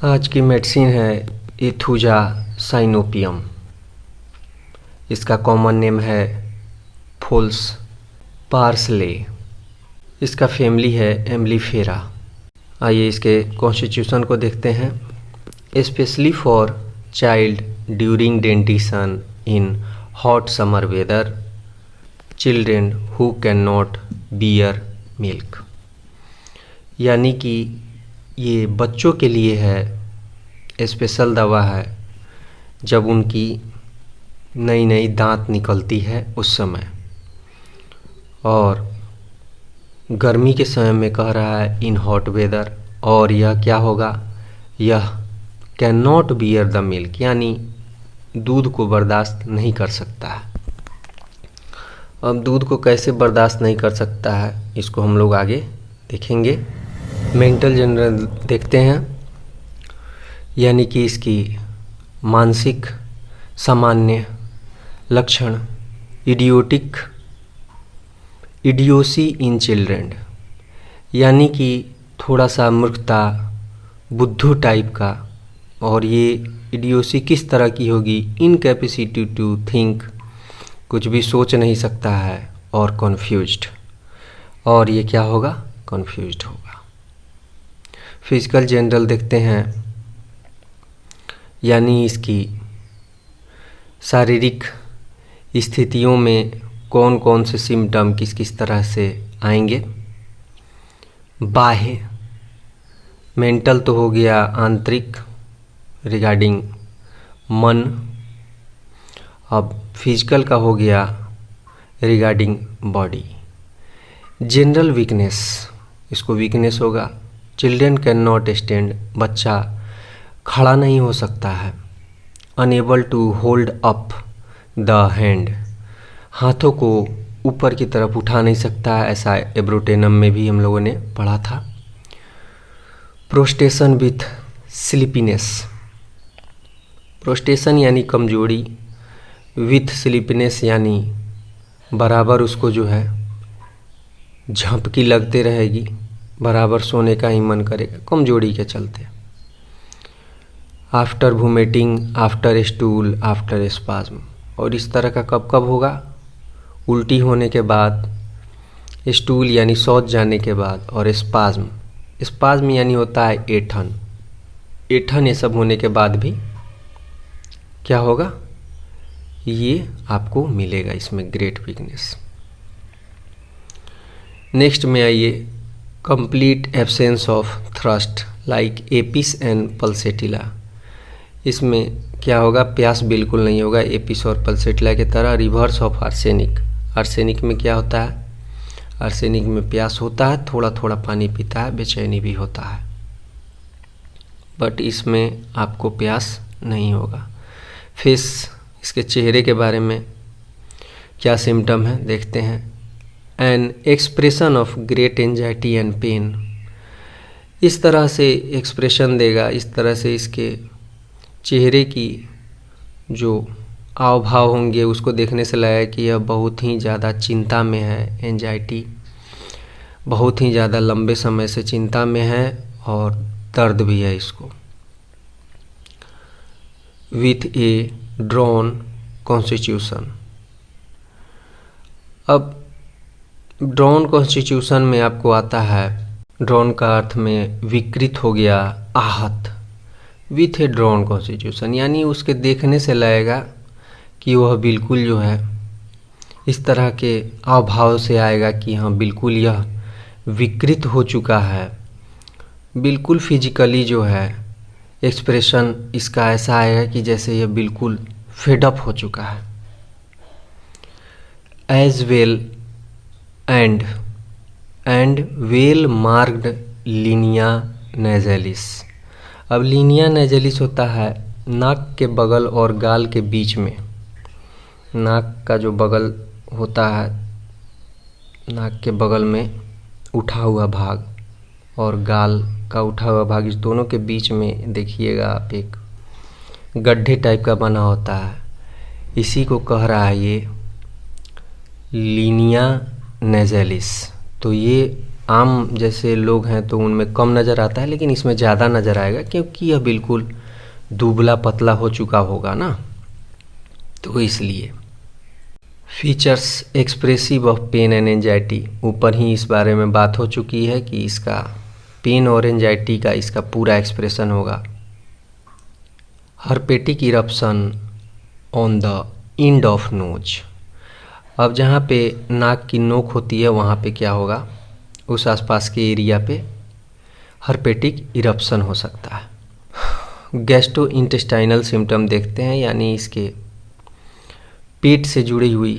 आज की मेडिसिन है एथुजा साइनोपियम। इसका कॉमन नेम है फुल्स पार्सले। इसका फैमिली है एम्बलीफेरा। आइए इसके कॉन्स्टिट्यूशन को देखते हैं। Specially for child during dentition in hot summer weather, children who can not bear milk. यानी कि ये बच्चों के लिए है, स्पेशल दवा है जब उनकी नई नई दांत निकलती है उस समय, और गर्मी के समय में कह रहा है इन हॉट वेदर। और यह क्या होगा, यह can not bear the milk, यानी दूध को बर्दाश्त नहीं कर सकता है। अब दूध को कैसे बर्दाश्त नहीं कर सकता है इसको हम लोग आगे देखेंगे। मेंटल जनरल देखते हैं, यानी कि इसकी मानसिक सामान्य लक्षण इडियोसी इन चिल्ड्रन, यानी कि थोड़ा सा मूर्खता, बुद्धू टाइप का। और ये इडियोसी किस तरह की होगी, इनकैपेसिटी टू थिंक, कुछ भी सोच नहीं सकता है, और कन्फ्यूज्ड। और ये क्या होगा, कन्फ्यूज्ड होगा। फिजिकल जनरल देखते हैं, यानी इसकी शारीरिक स्थितियों में कौन कौन से सिम्टम किस किस तरह से आएंगे। बाह्य, मेंटल तो हो गया आंतरिक रिगार्डिंग मन। अब फिजिकल का हो गया रिगार्डिंग बॉडी। जनरल वीकनेस, इसको वीकनेस होगा। चिल्ड्रेन कैन नॉट स्टैंड, बच्चा खड़ा नहीं हो सकता है। Unable to hold up the hand, हाथों को ऊपर की तरफ उठा नहीं सकता है, ऐसा एब्रोटेनम में भी हम लोगों ने पढ़ा था। प्रोस्टेशन विथ स्लीपीनेस, प्रोस्टेशन यानी कमजोरी, विथ स्लीपीनेस यानी बराबर उसको जो है झपकी लगते रहेगी, बराबर सोने का ही मन करेगा कमजोरी के चलते। After vomiting, after stool, after spasm. और इस तरह का कब कब होगा, उल्टी होने के बाद, स्टूल यानी शौच जाने के बाद, और स्पाज्म, स्पाज्म यानी होता है ऐंठन। ऐंठन ये सब होने के बाद भी क्या होगा, ये आपको मिलेगा इसमें ग्रेट वीकनेस। नेक्स्ट में आइए, complete absence of thrust like Apis and pulsatilla. इसमें क्या होगा, प्यास बिल्कुल नहीं होगा, एपिस और पल्सेटिला की तरह। रिवर्स ऑफ आर्सेनिक, आर्सेनिक में क्या होता है, आर्सेनिक में प्यास होता है, थोड़ा थोड़ा पानी पीता है, बेचैनी भी होता है, बट इसमें आपको प्यास नहीं होगा। फेस, इसके चेहरे के बारे में क्या सिम्टम है देखते हैं। An expression of great anxiety and pain, इस तरह से एक्सप्रेशन देगा, इस तरह से इसके चेहरे की जो हाव भाव होंगे उसको देखने से लगेगा कि यह बहुत ही ज़्यादा चिंता में है, एंजाइटी, बहुत ही ज़्यादा लंबे समय से चिंता में है, और दर्द भी है इसको। विथ ए ड्रॉन कॉन्स्टिट्यूशन, अब ड्रॉन कॉन्स्टिट्यूशन में आपको आता है, ड्रॉन का अर्थ में विकृत हो गया, आहत। विथ ए ड्रॉन कॉन्स्टिट्यूशन यानी उसके देखने से लगेगा कि वह बिल्कुल जो है इस तरह के अभाव से आएगा कि हाँ बिल्कुल यह विकृत हो चुका है। बिल्कुल फिजिकली जो है एक्सप्रेशन इसका ऐसा आएगा कि जैसे यह बिल्कुल फेडअप हो चुका है। As well and well marked linea nasalis. अब लीनिया नेजेलिस होता है नाक के बगल और गाल के बीच में। नाक का जो बगल होता है, नाक के बगल में उठा हुआ भाग और गाल का उठा हुआ भाग, इस दोनों के बीच में देखिएगा आप एक गड्ढे टाइप का बना होता है, इसी को कह रहा है ये लीनिया नेजेलिस। तो ये आम जैसे लोग हैं तो उनमें कम नज़र आता है, लेकिन इसमें ज़्यादा नज़र आएगा क्योंकि यह बिल्कुल दुबला पतला हो चुका होगा ना, तो इसलिए। Features expressive of pain and anxiety, ऊपर ही इस बारे में बात हो चुकी है कि इसका पेन और एंजाइटी का इसका पूरा एक्सप्रेशन होगा। Herpetic eruption on the end of nose, अब जहाँ पे नाक की नोक होती है वहाँ पे क्या होगा, उस आसपास के एरिया पे हर्पेटिक इरप्शन हो सकता है। गैस्ट्रो इंटेस्टाइनल सिम्टम देखते हैं, यानी इसके पेट से जुड़ी हुई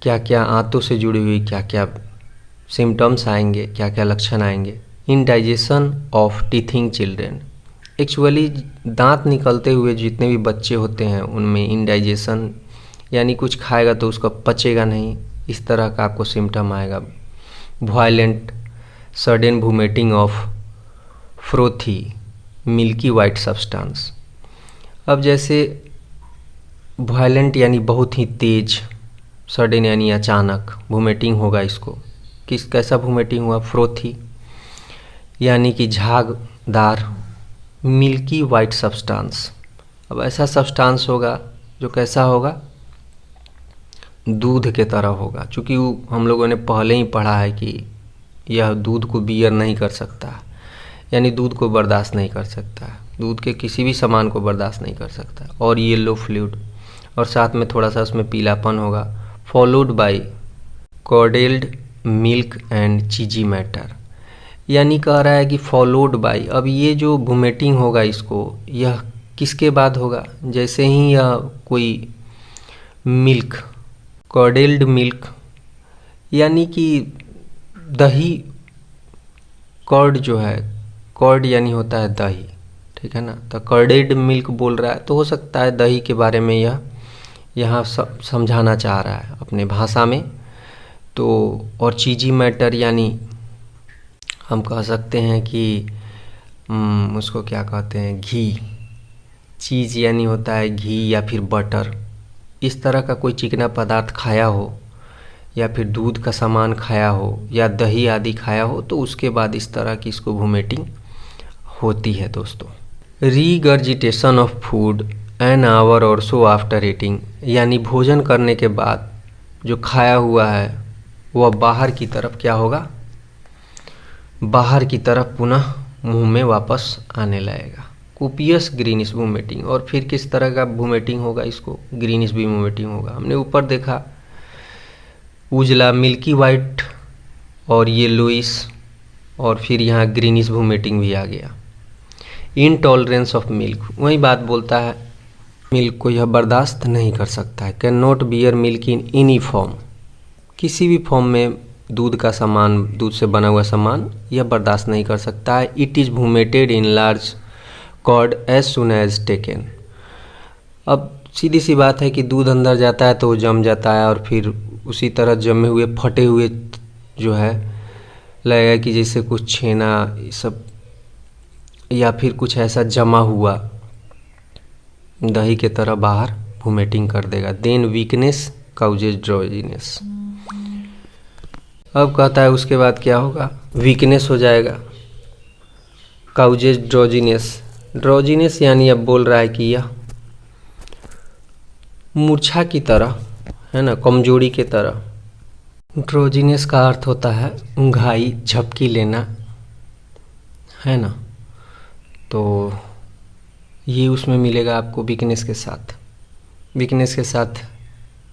क्या क्या, आंतों से जुड़ी हुई क्या क्या सिम्टम्स आएंगे, क्या क्या लक्षण आएंगे। Indigestion of teething children, actually दांत निकलते हुए जितने भी बच्चे होते हैं उनमें इंडाइजेशन, यानी कुछ खाएगा तो उसका पचेगा नहीं, इस तरह का आपको सिम्टम आएगा। Violent sudden vomiting of frothy milky white substance, अब जैसे वायलेंट यानी बहुत ही तेज, सडन यानी अचानक, वोमिटिंग होगा इसको, कैसा वोमिटिंग हुआ, फ्रोथी यानी कि झागदार, मिल्की वाइट सब्सटेंस, अब ऐसा सब्सटेंस होगा जो कैसा होगा, दूध के तरह होगा। चूँकि हम लोगों ने पहले ही पढ़ा है कि यह दूध को बियर नहीं कर सकता, यानी दूध को बर्दाश्त नहीं कर सकता, दूध के किसी भी सामान को बर्दाश्त नहीं कर सकता, और येलो फ्लूइड, और साथ में थोड़ा सा उसमें पीलापन होगा। Followed by curdled milk and cheesy matter, यानी कह रहा है कि फॉलोड बाय, अब ये जो वोमिटिंग होगा इसको, यह किसके बाद होगा, जैसे ही यह कोई मिल्क, कॉर्डेल्ड मिल्क यानी कि दही, कॉर्ड जो है, कॉर्ड यानी होता है दही, ठीक है ना, तो कॉर्डेड मिल्क बोल रहा है, तो हो सकता है दही के बारे में यह यहाँ समझाना चाह रहा है अपने भाषा में। तो और चीजी मैटर यानी हम कह सकते हैं कि उसको क्या कहते हैं, घी, चीज़ यानी होता है घी या फिर बटर, इस तरह का कोई चिकना पदार्थ खाया हो या फिर दूध का सामान खाया हो या दही आदि खाया हो, तो उसके बाद इस तरह की इसको वोमिटिंग होती है दोस्तों। Regurgitation of food an hour और सो आफ्टर ईटिंग, यानी भोजन करने के बाद जो खाया हुआ है वह बाहर की तरफ क्या होगा, बाहर की तरफ पुनः मुंह में वापस आने लगेगा। कोपियस ग्रीनिश वोमिटिंग, और फिर किस तरह का वोमिटिंग होगा, इसको ग्रीनिश भी वोमिटिंग होगा। हमने ऊपर देखा उजला मिल्की वाइट और येलोइश, और फिर यहाँ ग्रीनिश वोमिटिंग भी आ गया। इनटॉलरेंस ऑफ मिल्क, वही बात बोलता है, मिल्क को यह बर्दाश्त नहीं कर सकता है। Can not bear milk in any form, किसी भी फॉर्म में दूध का सामान, दूध से बना हुआ सामान यह बर्दाश्त नहीं कर सकता है। It is vomited in large curd as soon as taken, अब सीधी सी बात है कि दूध अंदर जाता है तो वो जम जाता है, और फिर उसी तरह जमे हुए फटे हुए जो है लगेगा कि जैसे कुछ छेना सब या फिर कुछ ऐसा जमा हुआ दही के तरह बाहर वोमिटिंग कर देगा। देन वीकनेस काउजेज ड्रोजीनेस, अब कहता है उसके बाद क्या होगा, वीकनेस हो जाएगा, काउजेज ड्रोजीनेस, ड्रोजीनेस यानी अब बोल रहा है कि यह मूर्छा की तरह है ना, कमजोरी के तरह। ड्रोजीनेस का अर्थ होता है ऊंघाई, झपकी लेना, है ना, तो ये उसमें मिलेगा आपको वीकनेस के साथ, वीकनेस के साथ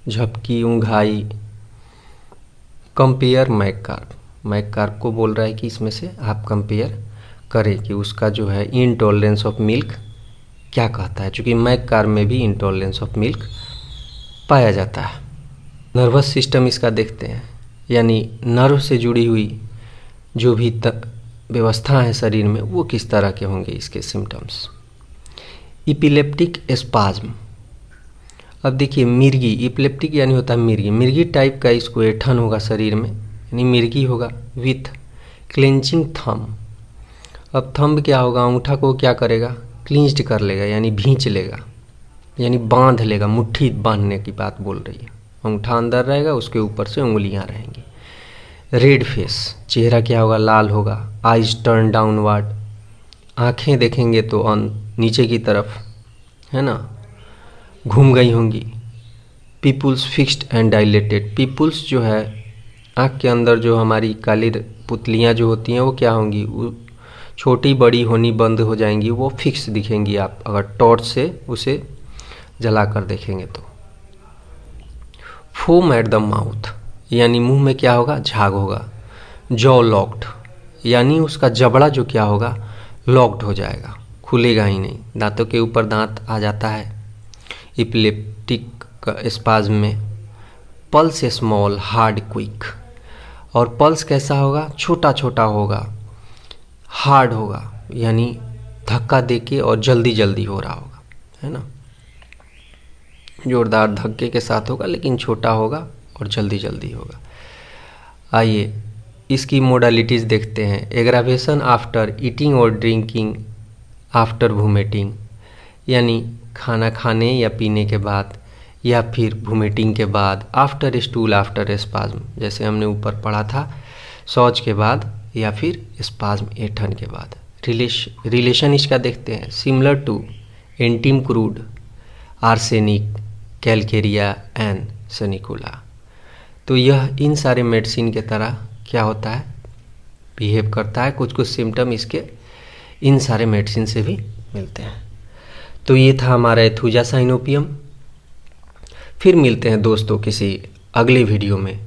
झपकी, ऊंघाई। कंपेयर मैककार्प, मैककार्प को बोल रहा है कि इसमें से आप कंपेयर करें कि उसका जो है इनटॉलरेंस ऑफ मिल्क क्या कहता है, चूँकि मैककार्प में भी इनटॉलरेंस ऑफ मिल्क पाया जाता है। नर्वस सिस्टम इसका देखते हैं, यानी नर्व से जुड़ी हुई जो भी व्यवस्था है शरीर में वो किस तरह के होंगे इसके सिम्टम्स। इपिलेप्टिक स्पाज्म, अब देखिए मिर्गी, इपिलेप्टिक यानी होता है मिर्गी, मिर्गी टाइप का इसको ऐंठन होगा शरीर में, यानी मिर्गी होगा। विथ क्लेंचिंग थंब, अब थंब क्या होगा, अंगूठा को क्या करेगा, क्लिंच्ड कर लेगा, यानी भींच लेगा, यानी बांध लेगा, मुट्ठी बांधने की बात बोल रही है। अंगूठा अंदर रहेगा, उसके ऊपर से उंगलियां रहेंगी। रेड फेस, चेहरा क्या होगा, लाल होगा। आइज टर्न डाउनवर्ड, आँखें देखेंगे तो नीचे की तरफ, है ना, घूम गई होंगी। Pupils fixed and dilated, pupils जो है आँख के अंदर जो हमारी काली पुतलियाँ जो होती हैं वो क्या होंगी, वो छोटी बड़ी होनी बंद हो जाएंगी, वो फिक्स दिखेंगी आप अगर टॉर्च से उसे जला कर देखेंगे तो। फोम एट द माउथ, यानी मुंह में क्या होगा, झाग होगा। जॉ लॉक्ड, यानी उसका जबड़ा जो क्या होगा, लॉक्ड हो जाएगा, खुलेगा ही नहीं, दांतों के ऊपर दांत आ जाता है। इपिलेप्टिक स्पाज्म में। पल्स स्मॉल हार्ड क्विक, और पल्स कैसा होगा, छोटा छोटा होगा, हार्ड होगा, यानी धक्का देके और जल्दी जल्दी हो रहा होगा, है ना, जोरदार धक्के के साथ होगा लेकिन छोटा होगा और जल्दी जल्दी होगा। आइए इसकी मोडालिटीज़ देखते हैं। एग्रावेशन आफ्टर ईटिंग और ड्रिंकिंग आफ्टर वोमिटिंग, यानी खाना खाने या पीने के बाद या फिर वोमिटिंग के बाद। आफ्टर स्टूल आफ्टर स्पाज्म, जैसे हमने ऊपर पढ़ा था, शौच के बाद या फिर स्पाज्म ऐंठन के बाद। रिलेशन इसका देखते हैं। Similar to antim crud, arsenic, calcarea and sanicula. तो यह इन सारे मेडिसिन के तरह क्या होता है, बिहेव करता है। कुछ कुछ सिम्टम इसके इन सारे मेडिसिन से भी मिलते हैं। तो ये था हमारा एथुजा साइनोपियम। फिर मिलते हैं दोस्तों किसी अगले वीडियो में।